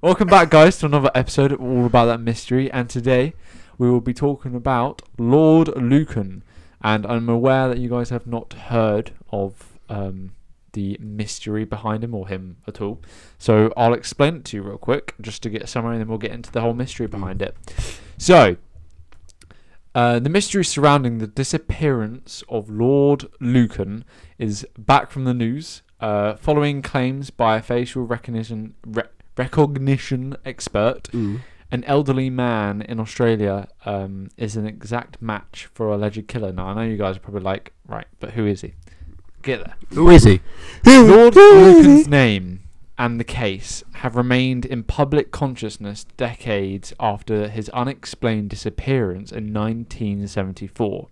Welcome back, guys, to another episode of All About That Mystery. And today we will be talking about Lord Lucan. And I'm aware that you guys have not heard of the mystery behind him or him at all. So I'll explain it to you real quick, just to get a summary, and then we'll get into the whole mystery behind it. So, the mystery surrounding the disappearance of Lord Lucan is back from the news, following claims by a facial recognition expert. An elderly man in Australia is an exact match for an alleged killer. Now, I know you guys are probably like, right, but who is he? Get there. Who is he? Lord Lucan's name and the case have remained in public consciousness decades after his unexplained disappearance in 1974.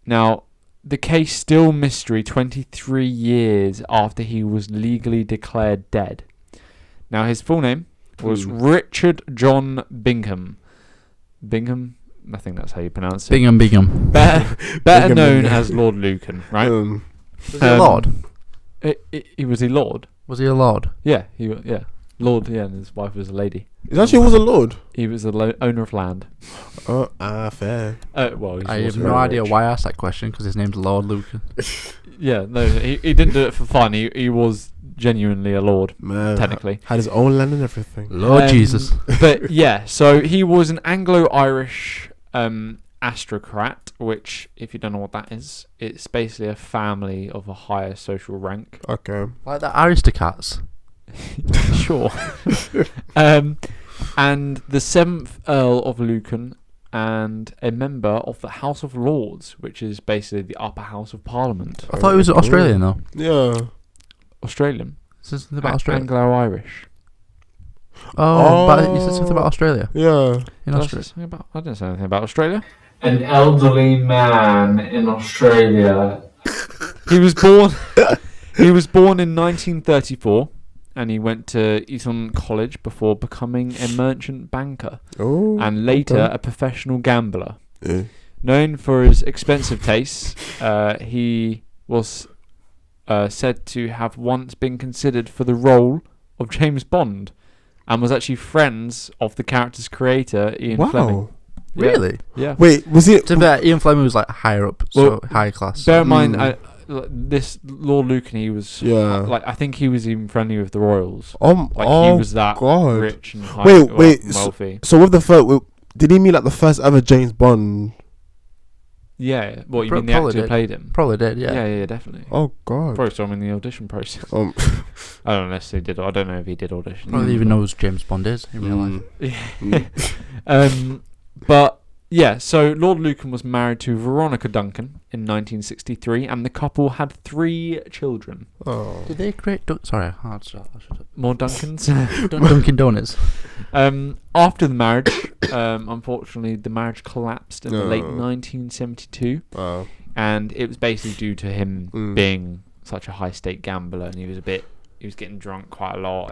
Now, the case still mystery 23 years after he was legally declared dead. Now, his full name was Richard John Bingham. Bingham? I think that's how you pronounce it. Bingham. Better known as Lord Lucan, right? Was he a lord? He was a lord. Was he a lord? Yeah, Lord, yeah, and his wife was a lady. He actually was a lord. He was the owner of land. Fair. Well, I have no idea why I asked that question, because his name's Lord Lucan. Yeah, no, he didn't do it for fun. He was genuinely a lord, Man, technically. had his own land and everything. Lord Jesus. But yeah, so he was an Anglo-Irish aristocrat, which, if you don't know what that is, it's basically a family of a higher social rank. Okay. Like the aristocrats. Sure. And the 7th Earl of Lucan, and a member of the House of Lords, which is basically the upper house of Parliament. I thought he was Australian, though. Yeah. Australian. Said something about Australia. Anglo-Irish. But you said something about Australia. Yeah. In Australia. I didn't say anything about Australia. An elderly man in Australia. He was born in 1934, and he went to Eton College before becoming a merchant banker, and later a professional gambler. Yeah. Known for his expensive tastes, he was said to have once been considered for the role of James Bond, and was actually friends of the character's creator, Ian Fleming. Really? Yeah. Wait, was it? To be Ian Fleming was like higher up, so high class. Bear in mind, this Lord Lucan, he was Yeah. I think he was even friendly with the royals. He was that God. rich and wealthy. So with the first, did he mean like the first ever James Bond? Yeah. What, you mean the actor who played him? Probably did, yeah. Yeah, definitely. Oh God. Probably saw him in the audition process. I don't know if he did. I don't know if he did audition. Probably even knows James Bond is in real life. But yeah, so Lord Lucan was married to Veronica Duncan in 1963, and the couple had 3 children. Oh. Did they create... Sorry, More Duncans? Dunkin' Donuts. After the marriage, unfortunately, the marriage collapsed in the late 1972, and it was basically due to him being such a high-stake gambler, and he was getting drunk quite a lot.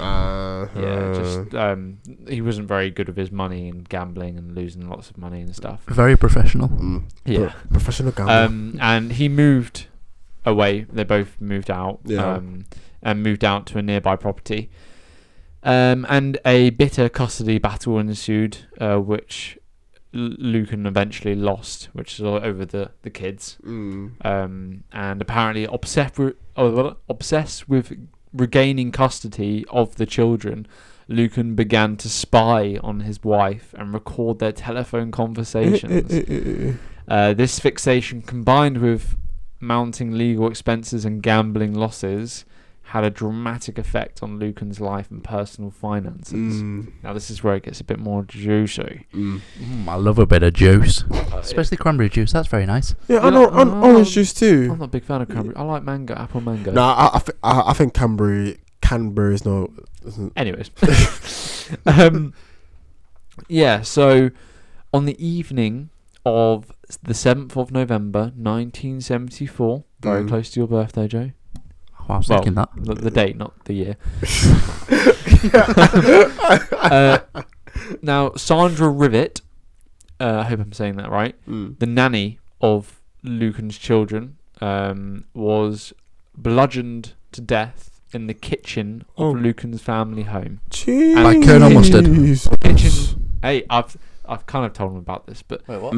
He wasn't very good with his money and gambling and losing lots of money and stuff. Very professional. Yeah. Professional gambler. And he moved away. They both moved out. And moved out to a nearby property. And a bitter custody battle ensued, which Lucan eventually lost, which is over the kids. And apparently obsessed with regaining custody of the children, Lucan began to spy on his wife and record their telephone conversations. This fixation, combined with mounting legal expenses and gambling losses, had a dramatic effect on Lucan's life and personal finances. Now, this is where it gets a bit more juicy. I love a bit of juice. Especially cranberry juice, that's very nice. Yeah, orange juice too. I'm not a big fan of cranberry. I like apple mango. No, I think Canberra is not... Anyways. Yeah, so on the evening of the 7th of November, 1974, very close to your birthday, Joe. I was thinking that. The date, not the year. Now, Sandra Rivet, I hope I'm saying that right, the nanny of Lucan's children, was bludgeoned to death in the kitchen of Lucan's family home. Jeez. Like Colonel Mustard. Kitchen. Hey, I've kind of told him about this, but Wait, what?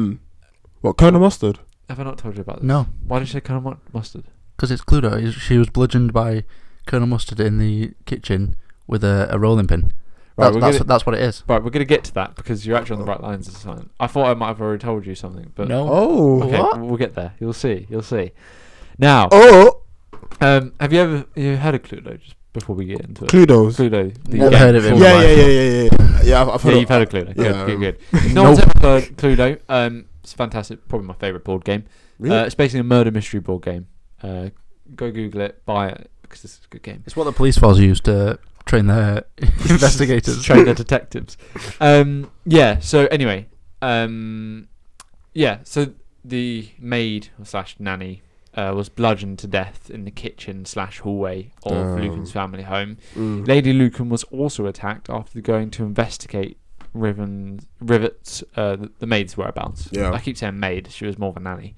What, Colonel Mustard? Have I not told you about this? No. Why did you say Colonel Mustard? Because it's Cluedo. She was bludgeoned by Colonel Mustard in the kitchen with a rolling pin. Right, That's what it is. Right, we're going to get to that because you're actually on the right lines this time. I thought I might have already told you something, but No. Oh. okay, What? we'll get there. You'll see. Now, have you ever heard of Cluedo? Just before we get into it, Cluedos. Cluedo. Never heard of it. Yeah, I've heard You've heard of Cluedo. Yeah. Good. No one's ever heard Cluedo. It's fantastic. Probably my favourite board game. Really? It's basically a murder mystery board game. Go Google it, buy it because this is a good game. It's what the police force use to train their investigators. Train their detectives. So anyway, so the maid / nanny was bludgeoned to death in the kitchen / hallway of Lucan's family home. Lady Lucan was also attacked after going to investigate Rivet's the maid's whereabouts. Yeah. I keep saying maid. She was more of a nanny.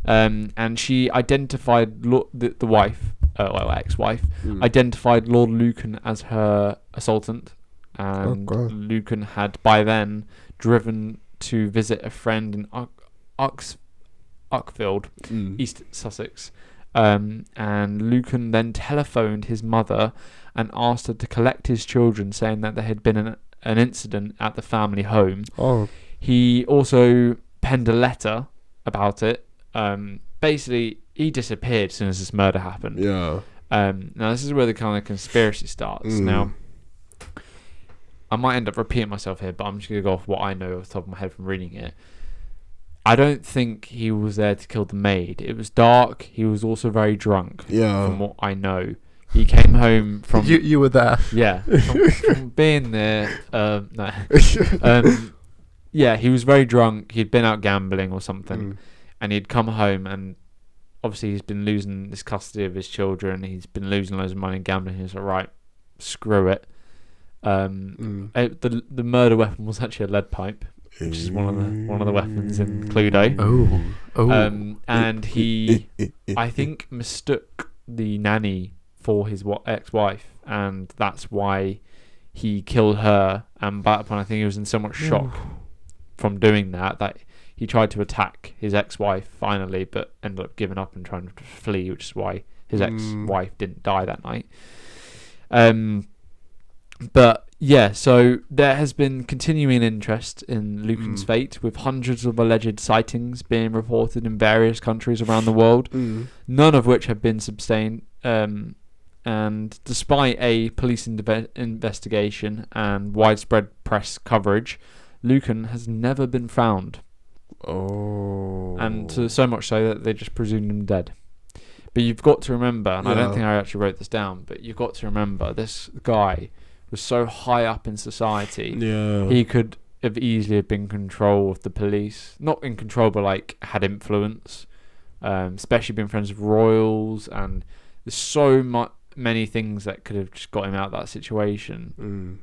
And she identified the wife, ex-wife, identified Lord Lucan as her assaultant, and Lucan had by then driven to visit a friend in Uckfield, East Sussex, and Lucan then telephoned his mother and asked her to collect his children, saying that there had been an incident at the family home. He also penned a letter about it. Basically, he disappeared as soon as this murder happened. Yeah. Now, this is where the kind of conspiracy starts. Now, I might end up repeating myself here, but I'm just going to go off what I know off the top of my head from reading it. I don't think he was there to kill the maid. It was dark. He was also very drunk. Yeah. From what I know. He came home from... You were there. Yeah. From being there. No. Yeah, he was very drunk. He'd been out gambling or something. And he'd come home and obviously he's been losing this custody of his children. He's been losing loads of money gambling. He's like, right, screw it. The murder weapon was actually a lead pipe, which is one of the weapons in Cluedo. And he, I think, mistook the nanny for his ex-wife, and that's why he killed her. And by that point, I think he was in so much shock from doing that he tried to attack his ex-wife finally, but ended up giving up and trying to flee, which is why his ex-wife didn't die that night. But yeah, so there has been continuing interest in Lucan's fate, with hundreds of alleged sightings being reported in various countries around the world, none of which have been sustained. And despite a police investigation and widespread press coverage, Lucan has never been found. And so much so that they just presumed him dead. But you've got to remember, and I don't think I actually wrote this down, but you've got to remember this guy was so high up in society. He could have easily been in control of the police. Not in control, but like had influence. Especially being friends with royals, and there's so many things that could have just got him out of that situation.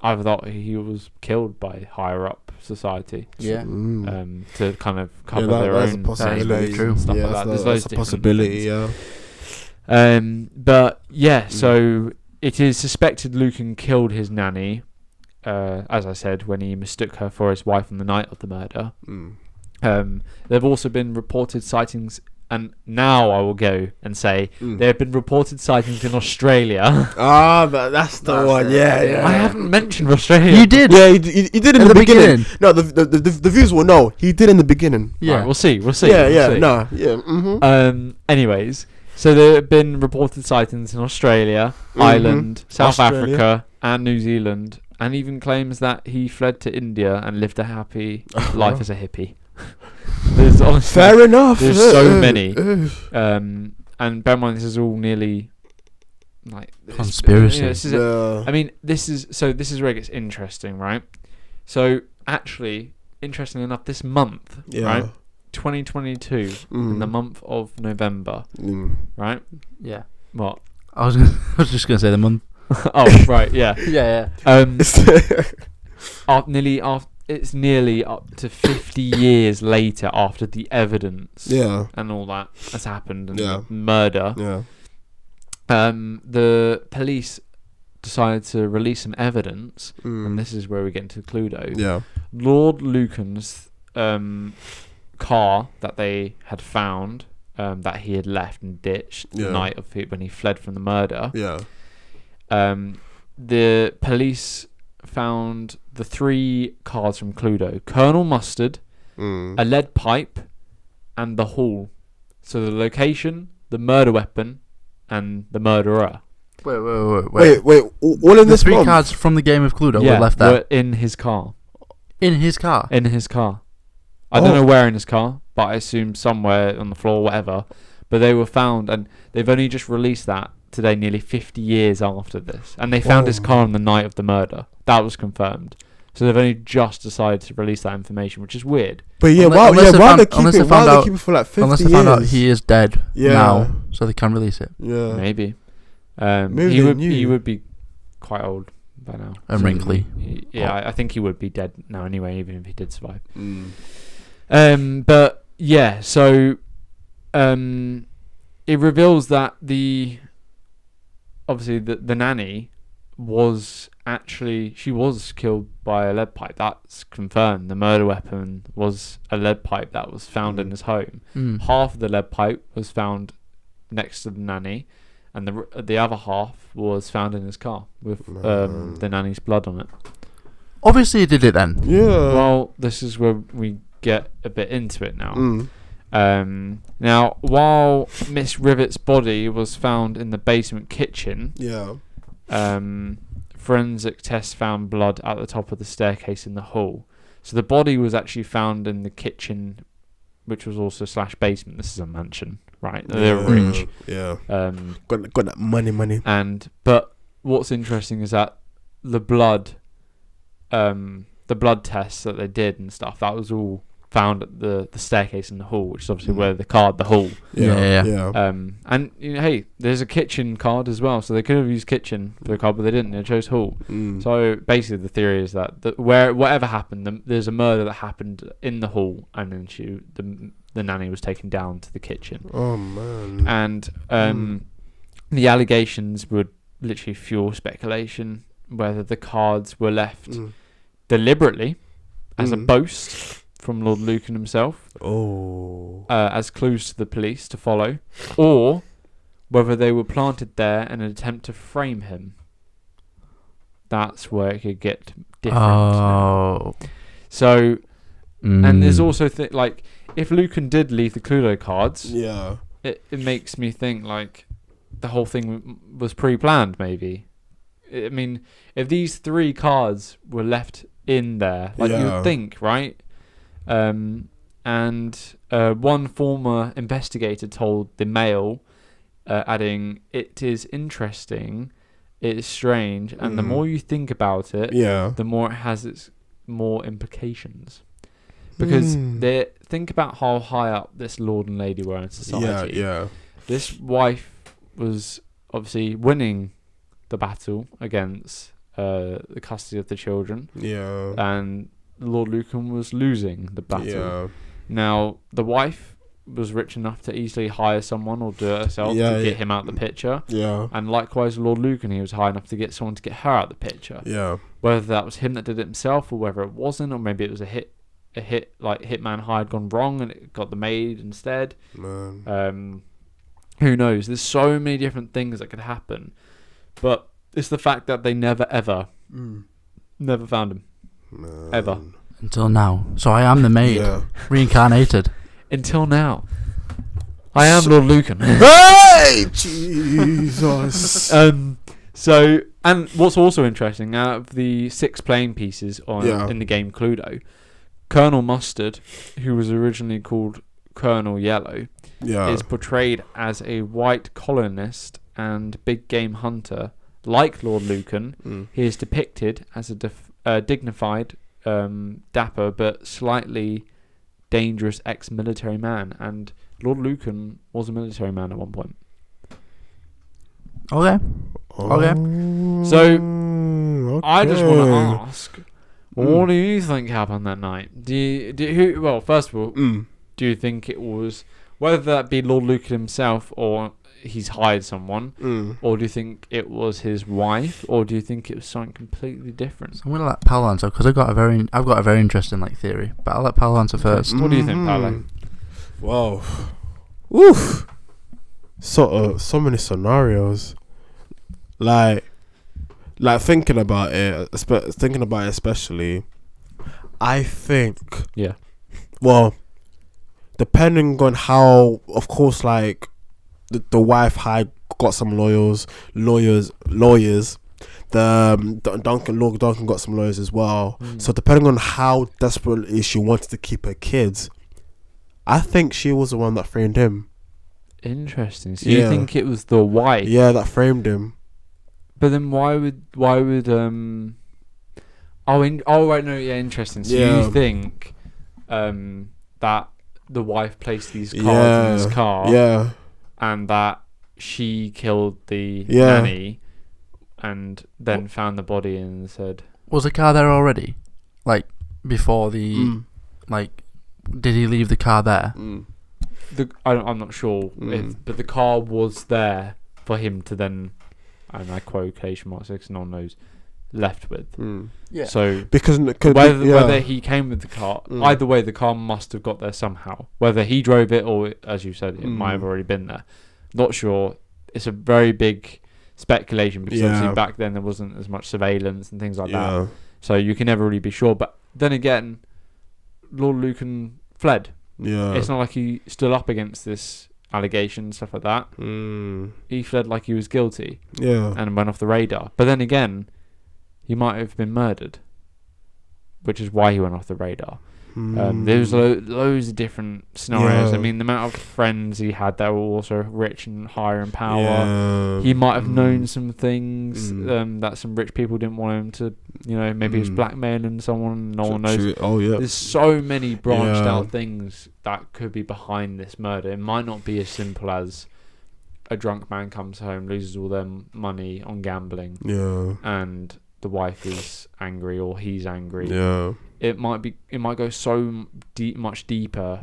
I thought he was killed by higher up society. To kind of cover their own possibility. Stuff like that. There's a possibility. But yeah, so it is suspected Lucan killed his nanny, as I said, when he mistook her for his wife on the night of the murder. There have also been reported sightings. And now I will go and say there have been reported sightings in Australia. But that's the one. Yeah. I haven't mentioned Australia. You did. Yeah, he did in the beginning. No, the viewers will know. He did in the beginning. Yeah, right, we'll see. Anyways, so there have been reported sightings in Australia, Ireland, South Africa, and New Zealand, and even claims that he fled to India and lived a happy life as a hippie. There's honestly, fair enough. There's so many, and bear in mind this is all nearly like conspiracy. I mean, this is where it gets interesting, right? So actually, interestingly enough, this month, right, 2022, in the month of November, right? Yeah. What? I was just gonna say the month. Oh right, yeah. Yeah. It's nearly up to 50 years later after the evidence and all that has happened and the murder. the police decided to release some evidence, and this is where we get into Cluedo. Yeah. Lord Lucan's car that they had found, that he had left and ditched the night of when he fled from the murder. Yeah. The police found the 3 cards from Cluedo: Colonel Mustard, a lead pipe, and the hall. So the location, the murder weapon, and the murderer. Wait. All in The this 3 month? cards from the game of Cluedo were left there. Were in his car. In his car? In his car. I don't know where in his car, but I assume somewhere on the floor, whatever. But they were found, and they've only just released that today, nearly 50 years after this. And they found his car on the night of the murder. That was confirmed. So they've only just decided to release that information, which is weird. But yeah, why they keep it for like 50 years? Unless they found out he is dead now, so they can release it. Yeah. Maybe. Maybe he would be quite old by now. And wrinkly. I think he would be dead now anyway, even if he did survive. But yeah, so it reveals that obviously the nanny was she was killed by a lead pipe. That's confirmed. The murder weapon was a lead pipe that was found in his home. Half of the lead pipe was found next to the nanny, and the other half was found in his car with the nanny's blood on it. Obviously he did it then. Yeah. Well, this is where we get a bit into it now. Now, while Miss Rivet's body was found in the basement kitchen, forensic tests found blood at the top of the staircase in the hall. So the body was actually found in the kitchen, which was also / basement. This is a mansion, right? They're rich. Yeah. Got that money. But what's interesting is that the blood tests that they did and stuff, that was all found at the staircase in the hall, which is obviously where the hall. Yeah. And hey, there's a kitchen card as well, so they could have used kitchen for the card, but they didn't. They chose hall. So basically, the theory is that whatever happened, there's a murder that happened in the hall, and then the nanny was taken down to the kitchen. Oh man. And the allegations would literally fuel speculation whether the cards were left deliberately as a boast from Lord Lucan himself, as clues to the police to follow, or whether they were planted there in an attempt to frame him. That's where it could get different. So, and there's also like, if Lucan did leave the Cluedo cards, it makes me think like the whole thing was pre-planned. Maybe, I mean, if these 3 cards were left in there, like you would think, right? And one former investigator told the Mail, adding, "It is interesting, it is strange, and the more you think about it, the more it has more implications." Because think about how high up this lord and lady were in society. This wife was obviously winning the battle against the custody of the children. And Lord Lucan was losing the battle. Now, the wife was rich enough to easily hire someone or do it herself to get him out the picture. And likewise, Lord Lucan, he was high enough to get someone to get her out the picture. Whether that was him that did it himself or whether it wasn't, or maybe it was a hit like hitman hire gone wrong and it got the maid instead. Who knows? There's so many different things that could happen. But it's the fact that they never found him. Ever. Until now. So I am the maid. Reincarnated. Until now. I am Lord Lucan. Hey! Jesus. So, and what's also interesting, out of the 6 playing pieces in the game Cluedo, Colonel Mustard, who was originally called Colonel Yellow, is portrayed as a white colonist and big game hunter. Like Lord Lucan, he is depicted as a dignified, dapper, but slightly dangerous ex-military man. And Lord Lucan was a military man at one point. Okay. So, I just want to ask, what do you think happened that night? First of all, do you think it was whether that be Lord Lucan himself or he's hired someone, or do you think it was his wife, or do you think it was something completely different? So I'm gonna let Paolo answer because I've got a very interesting theory, but I'll let Paolo answer first. What do you think, Paolo? Wow, oof, so many scenarios, like thinking about it, especially, I think, well, depending on how, of course, like. The wife had got some lawyers. Lord Duncan got some lawyers as well. So depending on how desperately she wanted to keep her kids, I think she was the one that framed him. Interesting. So you think it was the wife? Yeah, that framed him. But then why would interesting. So you think that the wife placed these cards in his car, and that she killed the nanny, and then found the body and said, was the car there already? Like before the did he leave the car there? I'm not sure, but the car was there for him to then, and I quotation marks because no one knows, left with. Yeah. So because whether he came with the car, either way, the car must have got there somehow. Whether he drove it or, as you said, it might have already been there. Not sure. It's a very big speculation because obviously back then there wasn't as much surveillance and things like that. So you can never really be sure. But then again, Lord Lucan fled. Yeah. It's not like he stood up against this allegation and stuff like that. He fled like he was guilty. Yeah. And went off the radar. But then again, he might have been murdered, which is why he went off the radar. There's loads of different scenarios. I mean, the amount of friends he had that were also rich and higher in power. He might have known some things that some rich people didn't want him to. Maybe he was blackmailing someone. No one knows. Oh yeah. There's so many branched out things that could be behind this murder. It might not be as simple as a drunk man comes home, loses all their money on gambling, and the wife is angry or he's angry. It might go so much deeper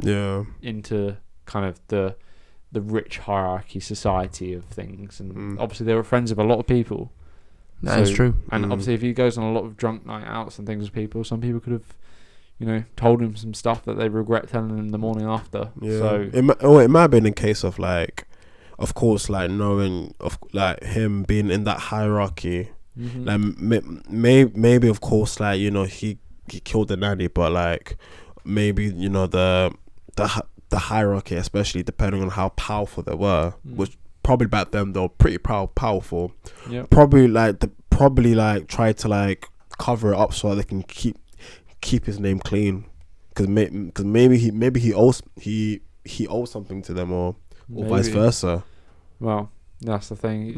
into kind of the rich hierarchy society of things, and obviously they were friends of a lot of people. That is true. And obviously if he goes on a lot of drunk night outs and things with people, some people could have told him some stuff that they regret telling him the morning after. So it might have been a case of of course, knowing of him being in that hierarchy. Maybe of course he killed the nanny, but maybe the hierarchy, especially depending on how powerful they were, which probably back then they were pretty powerful. Probably try to cover it up so they can keep his name clean, because maybe he owes something to them, or vice versa. Well, that's the thing.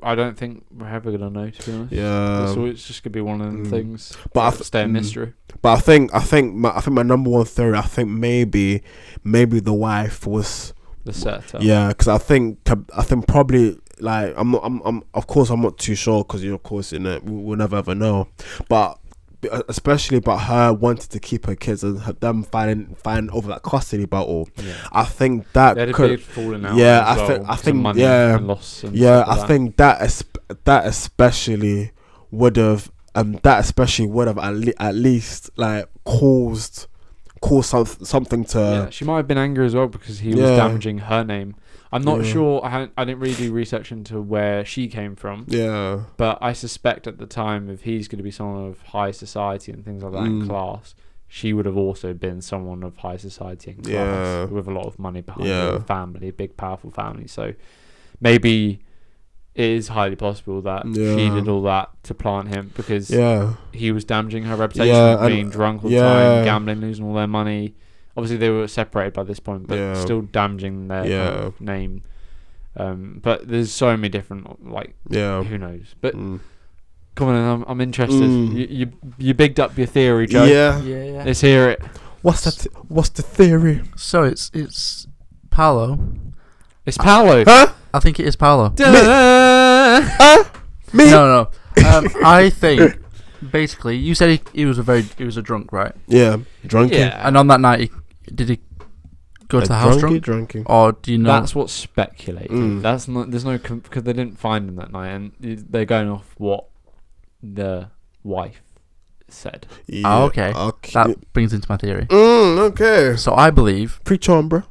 I don't think we're ever gonna know, to be honest. So it's just gonna be one of them things. But stay a mystery. But I think my number one theory. I think maybe the wife was the setup. Yeah, because I think probably I'm not too sure, because of course we'll never ever know. But especially about her wanting to keep her kids and them fighting over that custody battle. I think that they had could, a big falling out. I think money and loss. And I think that especially would have at least caused something to. She might have been angry as well because he was damaging her name. I'm not sure. I didn't really do research into where she came from. But I suspect at the time, if he's going to be someone of high society and things like that in class, she would have also been someone of high society and class with a lot of money behind her, family, a big powerful family. So maybe it is highly possible that she did all that to plant him, because he was damaging her reputation, being drunk all the time, gambling, losing all their money. Obviously, they were separated by this point, but still damaging their kind of name. But there's so many different, who knows? But come on, I'm interested. You bigged up your theory, Joe. Yeah. Let's hear it. What's the theory? So it's Paolo. It's Paolo. Huh? I think it is Paolo. Me? No. I think basically you said he was a drunk, right? Yeah, drunk. And on that night, did he go to the house drunk? Or do you know? That's what's speculated. That's not. There's no because they didn't find him that night, and they're going off what the wife said. Yeah, okay. That brings into my theory. Okay. So I believe preach on, bro.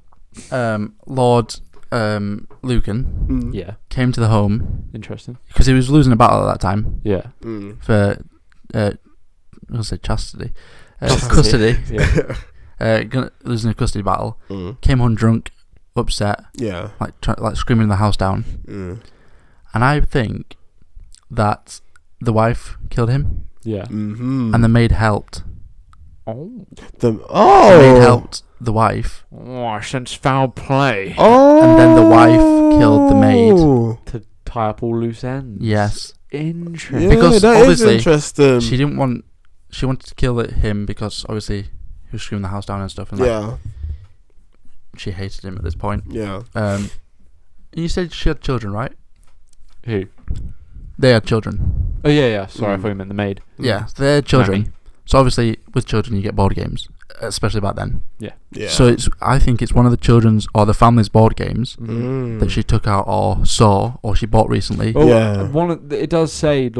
Lord Lucan came to the home. Interesting. Because he was losing a battle at that time. Yeah. For I'll say chastity. Custody. Losing a custody battle. Came home drunk, upset. Yeah. Like screaming the house down. And I think that the wife killed him. Yeah. And the maid helped. The maid helped the wife. Oh, I sense foul play. And then the wife killed the maid to tie up all loose ends. Yes. Interesting. Yeah, because that obviously is interesting. She wanted to kill him because obviously he was screaming the house down and stuff. And she hated him at this point. Yeah. And you said she had children, right? Who? They had children. Oh yeah. Sorry, I thought you meant the maid. Yeah, they had children. Mammy. So obviously, with children, you get board games, especially back then. Yeah. So I think it's one of the children's or the family's board games that she took out or saw or she bought recently. Well, it does say in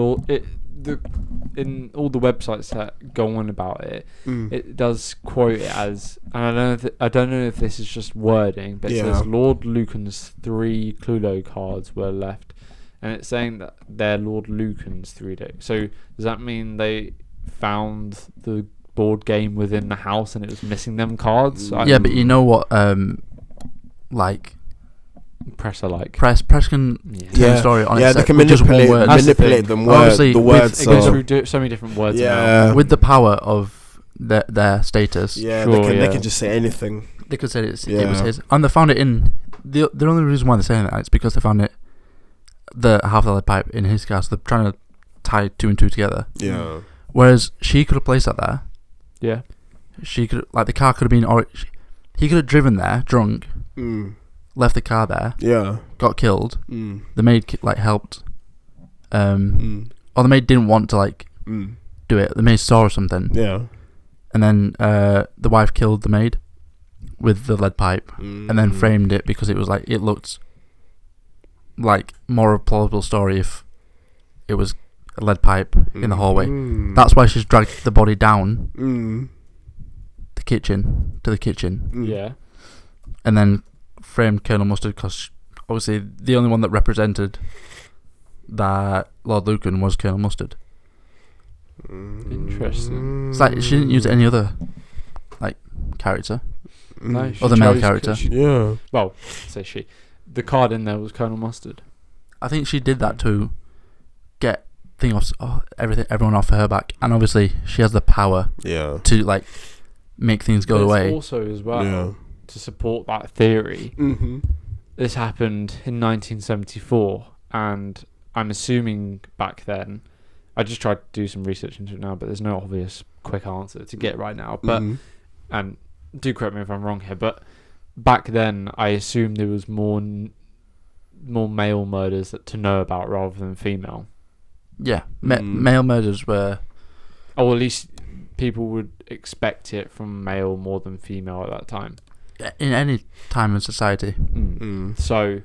all the websites that go on about it, it does quote it as, and I don't know if this is just wording, but it says Lord Lucan's 3 Cluedo cards were left, and it's saying that they're Lord Lucan's 3 days. So does that mean they found the board game within the house and it was missing them cards? Yeah, but you know what? Like. Press can tell a story on they can manipulate them. Obviously, the words. It goes through so many different words. Yeah, with the power of their status. Yeah, they can just say anything. They could say it was his, and they found it in the only reason why they're saying that is because they found the half the lead pipe in his car. So they're trying to tie 2 and 2 together. Yeah. Whereas she could have placed that there. Yeah. She could the car could have been, or he could have driven there drunk. Left the car there. Yeah. Got killed. The maid helped. Or the maid didn't want to do it. The maid saw or something. Yeah. And then the wife killed the maid with the lead pipe, and then framed it because it was it looked like more of a plausible story if it was a lead pipe in the hallway. That's why she's dragged the body down to the kitchen. Yeah. And then framed Colonel Mustard because obviously the only one that represented that Lord Lucan was Colonel Mustard. Interesting. It's she didn't use any other character. No, other male character. Well, say she. The card in there was Colonel Mustard. I think she did that to get everyone off her back, and obviously she has the power to make things go away. Also, as well, to support that theory, this happened in 1974, and I'm assuming back then. I just tried to do some research into it now, but there's no obvious quick answer to get right now. But and do correct me if I'm wrong here, but back then I assume there was more male murders to know about rather than female. Yeah, male murders were, or at least people would expect it from male more than female at that time. In any time in society. So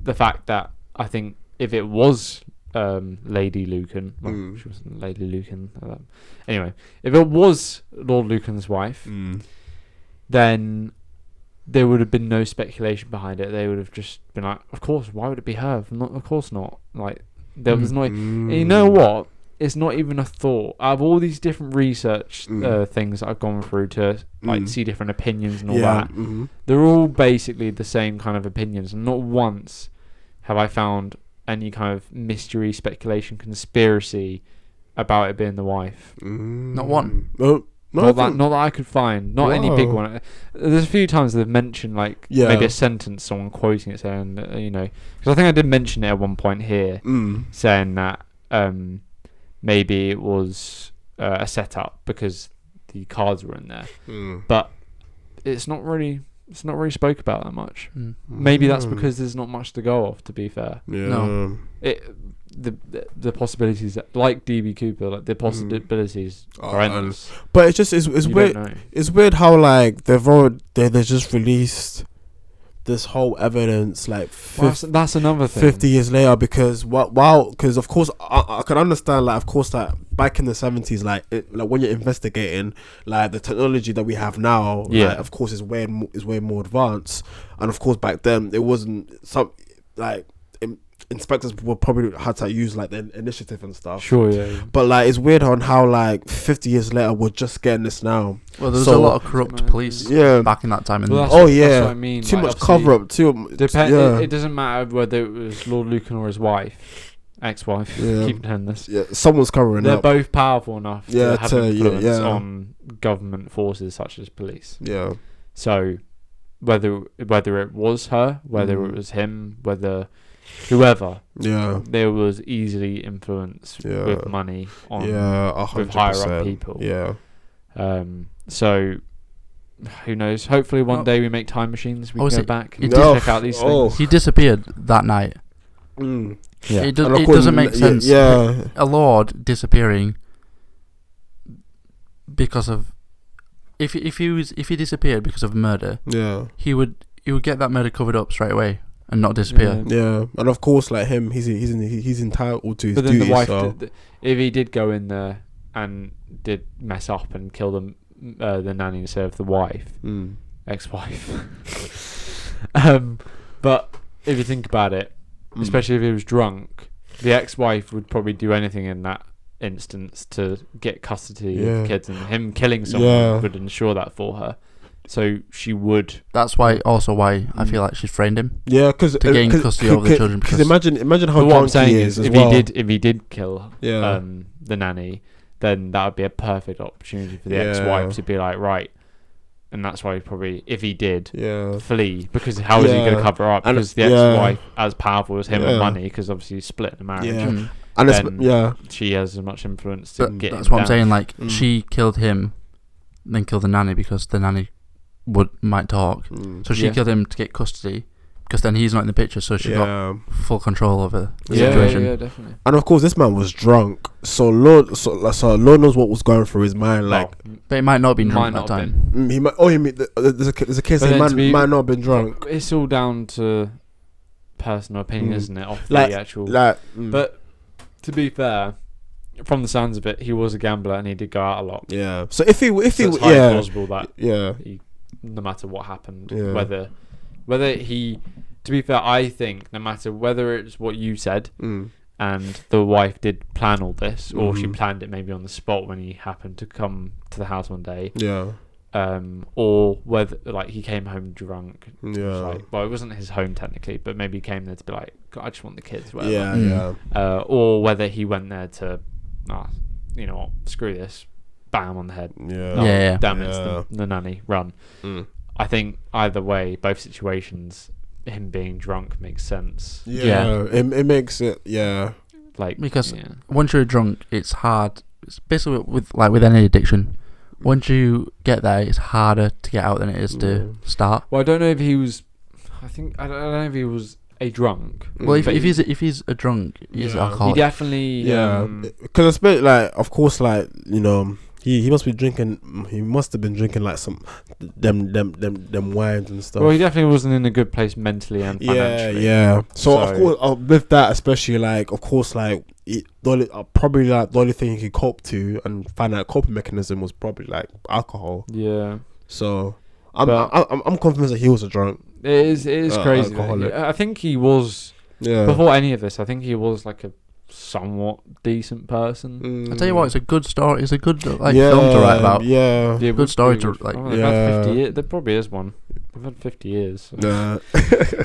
the fact that I think if it was Lady Lucan, well, she wasn't Lady Lucan. Anyway, if it was Lord Lucan's wife, then there would have been no speculation behind it. They would have just been like, of course, why would it be her? Of course not. There was no. You know what? It's not even a thought. Out of all these different research things that I've gone through to see different opinions and all that, they're all basically the same kind of opinions. And not once have I found any kind of mystery, speculation, conspiracy about it being the wife. Not one. Not that I could find. Not any big one. There's a few times they've mentioned maybe a sentence, someone quoting it saying, because I think I did mention it at one point here, saying that maybe it was a setup because the cards were in there, but it's not really spoke about that much. Maybe that's because there's not much to go off. To be fair, no. the possibilities, like DB Cooper, like the possibilities are endless. But it's just it's weird. It's weird how like they just released this whole evidence like that's another thing. 50 years later, because because of course I can understand, like, of course, like back in the 70s, like when you're investigating, like the technology that we have now, like, of course is way more advanced, and of course back then it wasn't some like inspectors would probably had to use like the initiative and stuff. Sure, yeah. But like it's weird on how like 50 years later we're just getting this now. Well, there's a lot of corrupt police back in that time. Well, that's what I mean. Too much cover up. It doesn't matter whether it was Lord Lucan or his wife, ex-wife. Keep telling this. Yeah, someone's covering They're up. both powerful enough to have influence on government forces such as police. Yeah. So whether it was her, whether it was him, whether whoever, there was easily influence with money on with higher up people. Yeah. So who knows? Hopefully one day we make time machines. We can go back and check out these things. He disappeared that night. Yeah. It doesn't make sense. Yeah. A lord disappearing because of if he disappeared because of murder, he would get that murder covered up straight away and not disappear. Yeah. And of course, like him, he's entitled to his duty. But then the wife, if he did go in there and did mess up and kill the nanny instead of the wife, ex-wife. But if you think about it, especially if he was drunk, the ex-wife would probably do anything in that instance to get custody of kids, and him killing someone would ensure that for her. So she would. That's why I feel like she's framed him. Yeah, because to gain custody over the children. Because imagine how drunk he is. If he did kill the nanny, then that would be a perfect opportunity for the ex-wife to be like, right. And that's why probably, if he did flee, because how is he going to cover up? And because the ex-wife, as powerful as him with money, because obviously he's split the marriage, and she has as much influence to get. That's what I'm saying. Like she killed him, then killed the nanny because the nanny might talk. So she killed him to get custody, because then he's not in the picture. So she got full control over the situation. Yeah, definitely. And of course, this man was drunk, so Lord knows what was going through his mind. Like, but it might not have been drunk that time. He might. There's a case that he might not have been drunk. It's all down to personal opinion, isn't it? Off the actual. But to be fair, from the sounds of it, he was a gambler and he did go out a lot. Yeah. So if it's highly plausible that he, no matter what happened, whether he, to be fair, I think no matter whether it's what you said and the wife did plan all this, or she planned it maybe on the spot when he happened to come to the house one day, or whether like he came home drunk, well, it wasn't his home technically, but maybe he came there to be like, I just want the kids, whatever. Or whether he went there to, you know what, screw this, bam on the head, damn it, it's the nanny, run. I think either way, both situations, him being drunk makes sense. It makes it like, because once you're drunk, it's hard. It's basically with any addiction. Once you get there, it's harder to get out than it is to start. Well, I don't know if he was. I don't know if he was a drunk. Well, if he's a drunk, he's alcoholic. He definitely because it's bit like, of course, like, you know, he must be drinking. He must have been drinking like some them wines and stuff. Well, he definitely wasn't in a good place mentally and financially. So of course, with that, especially, like, of course, like, probably like the only thing he could cope to and find out a coping mechanism was probably like alcohol. Yeah. So I'm convinced that he was a drunk. It is crazy. I think he was. Yeah. Before any of this, I think he was like a somewhat decent person. I tell you what, it's a good story. It's a good film to write about. Yeah. Good story to like. They've had 50 years. There probably is one. They've had 50 years. So.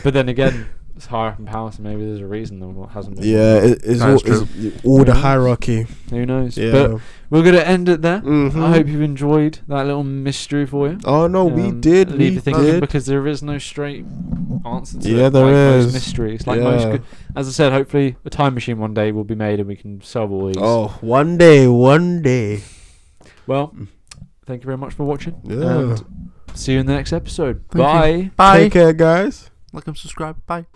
But then again, it's higher up in power, so maybe there's a reason that hasn't been. Yeah, it's all the hierarchy. Who knows? Yeah. But we're going to end it there. I hope you enjoyed that little mystery for you. Oh, no, we did. Leave you thinking, because there is no straight answer to it. Yeah, there is. Most mysteries. Like most good. As I said, hopefully a time machine one day will be made and we can solve all these. Oh, one day. Well, thank you very much for watching. Yeah. And see you in the next episode. Thank Bye. You. Bye. Take care, guys. Like and subscribe. Bye.